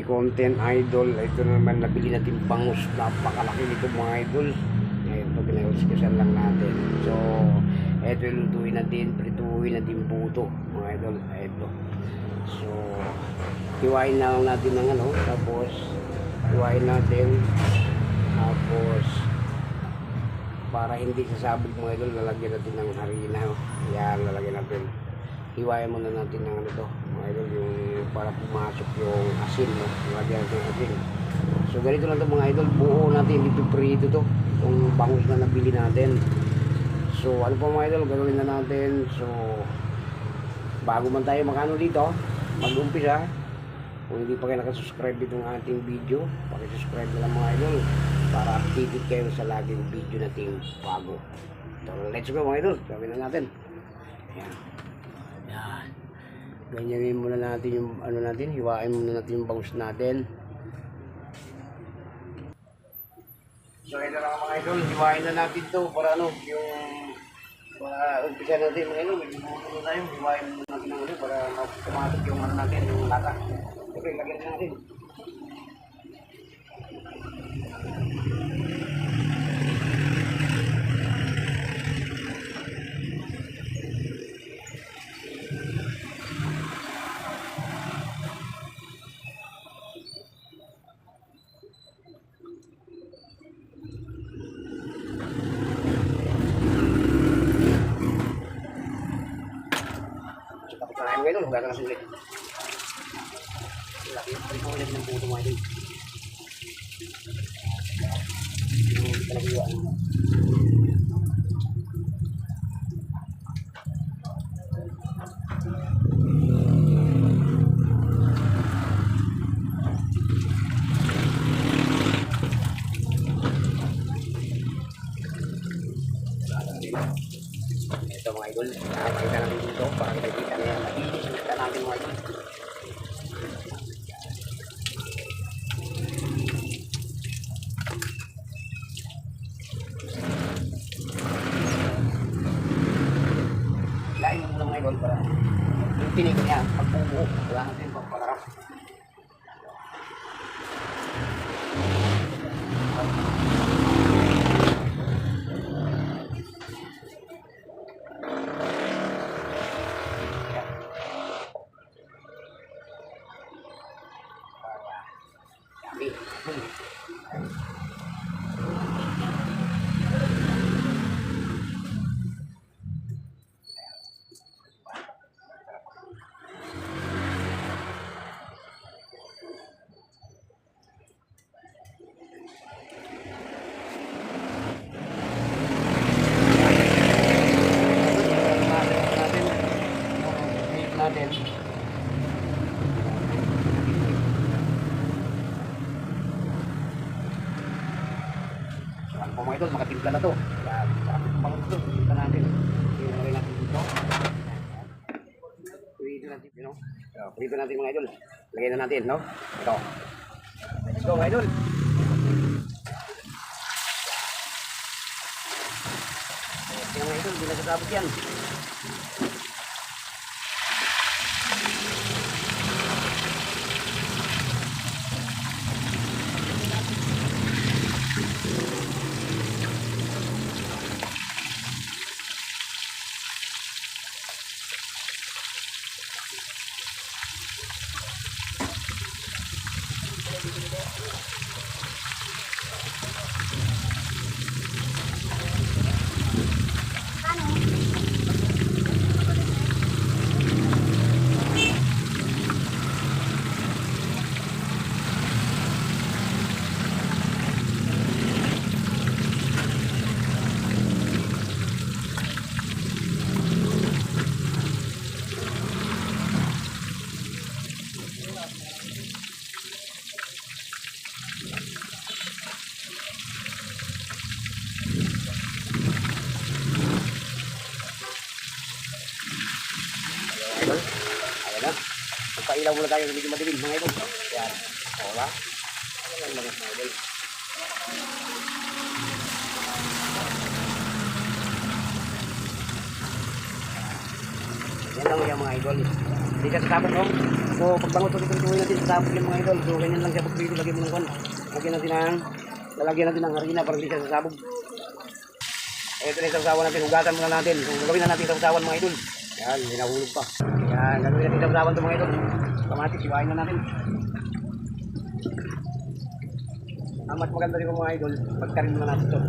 Pinoy Content Idol. Ito naman nabili natin bangus, napakalaki nito mga idol. Ito pinauskusan lang natin. So ito ilutuin natin, prituhin natin puto mga idol. Ito. So hiwain na lang natin ng ano, tapos hiwain natin, tapos para hindi sasabog mga idol, lalagyan natin ng harina. Yan, lalagyan natin. Hiwain muna natin ng ano to mga idol, yung para pumasok yung asin, no? Lalagyan natin ng asin. So ganito lang to mga idol, buo natin dito prito to, itong bangus na nabili natin. So ano pa mga idol, gagawin na natin. So bago man tayo makano dito, mag-umpisa, kung hindi pa kayo nakasubscribe ditong ating video, pakisubscribe na lang mga idol para updated kayo sa laging video nating bago. So let's go mga idol, gawin na natin. Ayan. Ayan. Ganyanin muna natin yung ano natin, hiwain muna natin yung bangus natin. So ito lang mga idol, hiwain na natin to para ano, yung para umpisa natin mga idol, hiwain tayo, hiwain muna natin ng ano para pumasok yung ano natin, yung lata. Okay, lagyan na natin. Kaya ngayon, huwag na sulit. Laki yung ulit ng puto mga idol. Yung talagiwaan mo. Ito mga idol, nakakita natin dito para kita na yan. Malinis yung kita natin mga idol. Lain mo lang mga idol para yung tinig niya, pagbubuo, wala natin pagpalakas. Natin. So, ano po mga idol, makatimpla na to. Kaya, pang ito, timpla natin. Pinalagay natin dito. Pwede natin, you know. So, pwede natin mga idol. Lagay na natin, no? Ito. Let's go mga idol. Kaya mga idol, hindi na sasabot yan. Ayan na. Magpailaw muna tayo, medyo madilim mga idol. Ayan. Wala. Ayan lang mga idol. Yan lang yung mga idol. Hindi siya sasabog, no? So, pagbangot ulit ito natin, sasabog yung mga idol. So, ganyan lang siya pagpili, lagyan mo ng kwan. Lalagyan natin ng harina para hindi siya sasabog. Ito na yung sausawan natin, hugasan muna natin. So, gagawin na natin sausawan mga idol. Yan, hindi nahulog pa. Yan, gagawin natin sausawan ito mga idol. Kamatis, iwain na natin. Ang mas maganda rin mga idol, magkarin muna natin ito.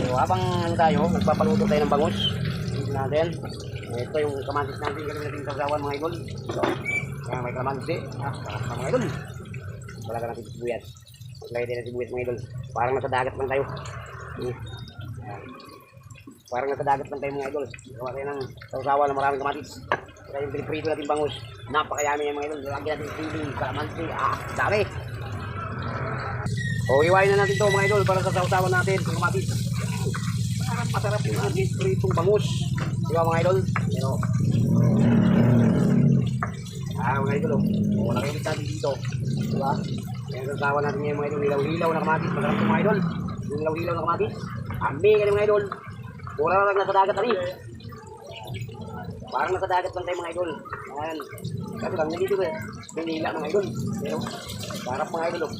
So, habang ano tayo, nagpapaluto tayo ng bangus. Ito natin. Ito yung kamatis natin, gagawin natin sausawan mga idol. So, may kalamansi. Sarap mga idol. Wala ka natin sibuyas. Maglagay tayo ng sibuyas mga idol. Parang nasa dagat lang tayo. Parang nasa dagat lang tayo mga idol. Gawa tayo ng sausawan na maraming kamatis. Kaya yung piniprito natin bangus. Napakayami yan mga idol. Lagyan natin siling, kalamansi. Dami. O, iwain na natin ito mga idol para sa sausawan natin. Kamatis. Masarap yung ating pritong bangus. Diba mga idol? Pero, mga idol, o, nakikita natin dito. Diba? Kaya sasawa natin ngayon mga idol, hilaw-hilaw na kamatis. Masarap ito mga idol. Yung hilaw-hilaw na kamatis. Ambi ka mga idol. Wala lang nasa dagat na rin. Parang nasa dagat lang tayo mga idol. Ayan. Kasi lang nandito eh. Pinila mga idol. Pero, sarap mga idol.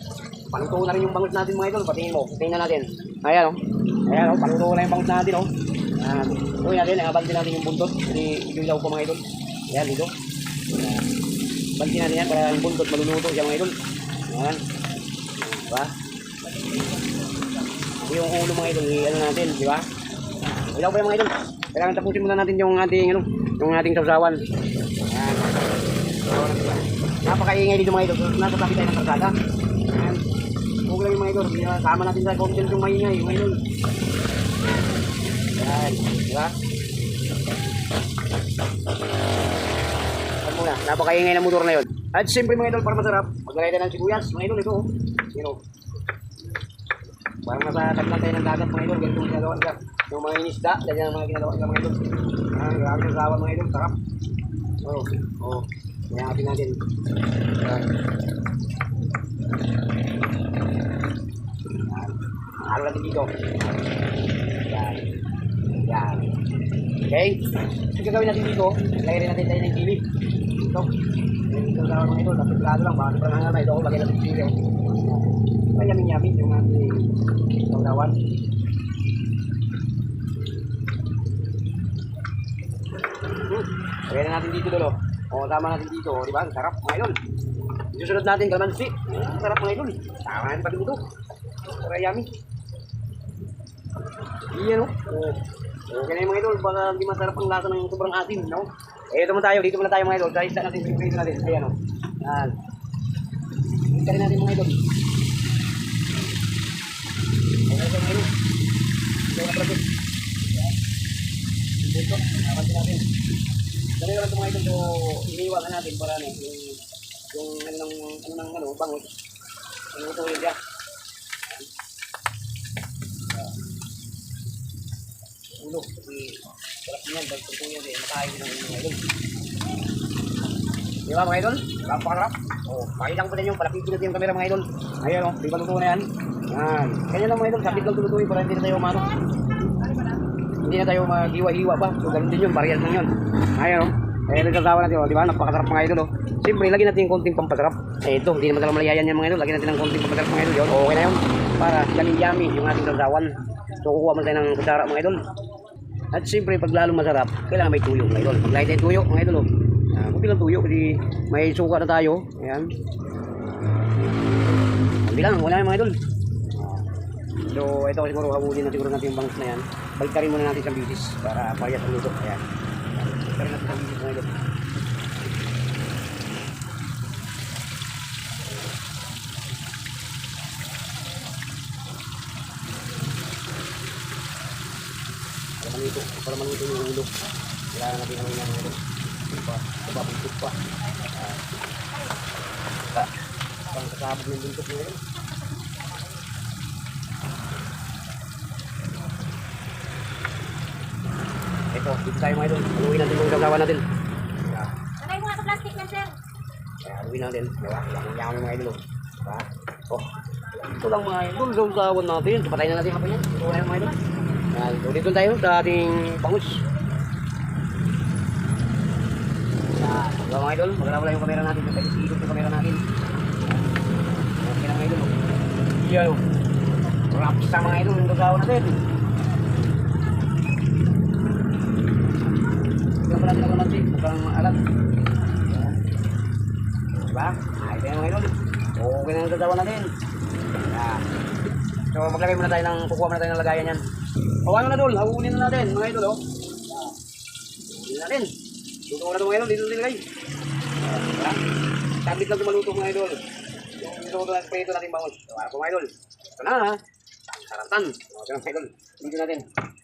Paluto na rin yung bangus natin mga idol. Patingin mo. Tingnan natin. Ayan o. Ayan o. Paluto na yung bangus natin o. Ayan. Tuloy natin. Abantin natin yung buntot. Hindi ilaw pa mga idol. Ayan dito. Bantin natin yan para yung buntot maluluto siya mga idol. Ayan. Diba? Yung ulo mga idol. Ano natin. Diba? Ilaw pa yung mga idol. Kailangan tapusin muna natin yung ating sausawan. Ayan. Napakaingay dito mga idol. Nasa tabi tayo ng karsada. Ayan. Huwag lang yung mga idol. Sama natin sa content yung maingay. Mga idol. Ayan. Diba? Ayan muna. Napakaingay ng motor na yun. At siyempre mga idol, para masarap, maglagay tayo ng sibuyas. Mga idol, ito. Yun o. Parang nasa taglan tayo ng dagat mga idol. Ganito yung ginagawa nila. Yung mga inisda, ganyan ang mga ginagawa nila mga idol. Ayan, grabe yung sawa mga idol. Sarap. Oo. Kaya natin. Ayan. Halo natin dito. Yan. Yan. Okay. So, gagawin natin dito. Lagay rin natin tayo ng chili. Ito. Ito sa mga ito. Tapos lalo lang. Baka sobrang hanga na ito. Lagay natin chili. Ay, yamin-yamin yung ating sausawan. Lagay na natin dito dulo. O, tama natin dito. Diba? Sarap mga idol. Susunod natin kalamansi. Sarap mga idol. Tama natin pati dito. Para yummy. Iyan o. Okay na yung mga idol. Baka hindi masarap ang lasa ng sobrang asin. No? Eh, ito mo tayo. Dito muna tayo mga idol. Sa isda natin. Dito natin. Ayan o. Yan. Dito rin natin mga idol. Ayan ito mga idol. Ito na project. Dito. Nakansin natin. Dali naman ito mga idol. So, iniiwagan natin para yung bangus. Yung ito yun siya. Ulo, kasi sarap niyan, dahil ito yun eh, makain ng mga idol. Di ba mga idol? Napakasarap. O, pakita ko pa din yung palapitin natin yung camera mga idol. Ayan o, di ba luto na yan? Yan. Ganyan lang mga idol, sabit lang tulutuin para hindi na tayo umano. Hindi na tayo maghiwa-hiwa pa. So, ganun din yun, variant lang yun. Ayan o. Ayan ang kasawa natin o, di ba? Napakasarap mga idol o. Siyempre, lagyan natin yung konting pampasarap. Eh ito, hindi naman talaga malayayan yan mga idol. Lagyan natin ng konting pampasarap mga idol. Yun, okay na yun. Para yummy-yummy yung ating kasawan. So, kukuha mo tayo ng kutsara mga idol. At siyempre, pag lalong masarap, kailangan may tuyo mga idol. Maglagay tayo tuyo mga idol. Kunti lang tuyo, kasi may suka na tayo. Ayan. Kunti lang, wala yung mga idol. So, ito siguro, habulin na siguro natin yung bangus na yan. Baliktarin muna natin sa bisis para parehas ang luto. Ayan. Baliktarin natin sa bisis mga idol. Para maluto yung ulo. Kailangan natin ang mga ulo. Buntot pa. Pang kasabog ng buntot nyo yun. Ito, dito tayo mga idol. Haluin natin yung kasawa natin. Sakay mo nga ito plastic na sir. Haluin natin. Yaman yung mga idol. Ito lang mga idol. Kasawan natin. Patayin na natin kapag yan. Ito na yung mga idol. Yan, ulit tayo sa ating bangus. Yan, so mga idol, magkala yung kamera natin. Ikot yung kamera natin. Okay na mga idol. Yan o. Wrap sa mga idol, yung gagawa natin. Ito pala tinagawa natin, mukhang alat. Diba? Ayos yan mga idol. Okay na yung gagawa natin. Yan. So maglagay muna tayo ng, kukuha muna tayo ng lagayan yan. O ano na dol, hagunin na natin mga idol o. Hagunin natin. Luto na ito mga idol, dito nilagay. Sabit lang ito maluto mga idol. Yung luto na prito natin bangus. So ano po mga idol. Ito na ha. Saratan. O ito na mga idol. Dito natin.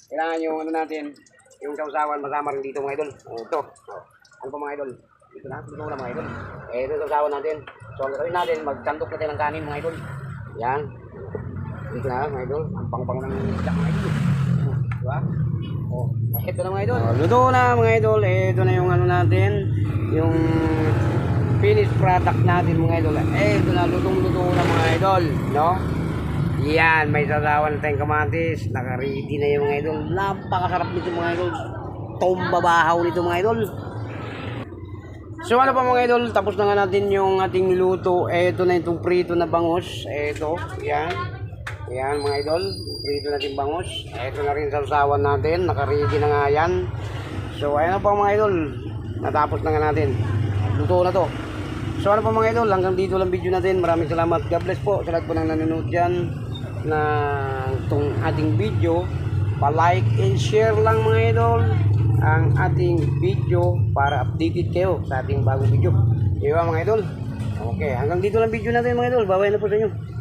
Kailangan yung ano natin, yung sausawan masama rin dito mga idol. O ito. O, ano po mga idol. Dito na, luto na mga idol. Ito yung sausawan natin. So ang gagawin natin, magsantok natin ng kanin mga idol. Yan. Dito na mga idol. Ang pang-pang ng isda mga idol. Diba? Oh, ito na mga idol. Luto na mga idol. Ito na yung ano natin, yung finished product natin mga idol. Ito na, lutong-luto na mga idol, no? Yan, may sasawan na tayong kamatis. Naka-ready na yung mga idol. Napakasarap nito mga idol. Tombabahaw nito mga idol. So ano pa mga idol, tapos na nga natin yung ating luto. Ito na itong prito na bangus. Ito, yan. Yan mga idol, prito natin bangus. Ito na rin sausawan natin, naka-ready na nga yan. So ayan na po mga idol, natapos na nga natin. Luto na to. So ano pa mga idol, hanggang dito lang video natin. Maraming salamat, God bless po sa lahat po nang nanonood dyan na itong ating video. Pa-like and share lang mga idol ang ating video para updated kayo sa ating bagong video. Diba mga idol? Okay, hanggang dito lang video natin mga idol. Bye-bye na po sa inyo.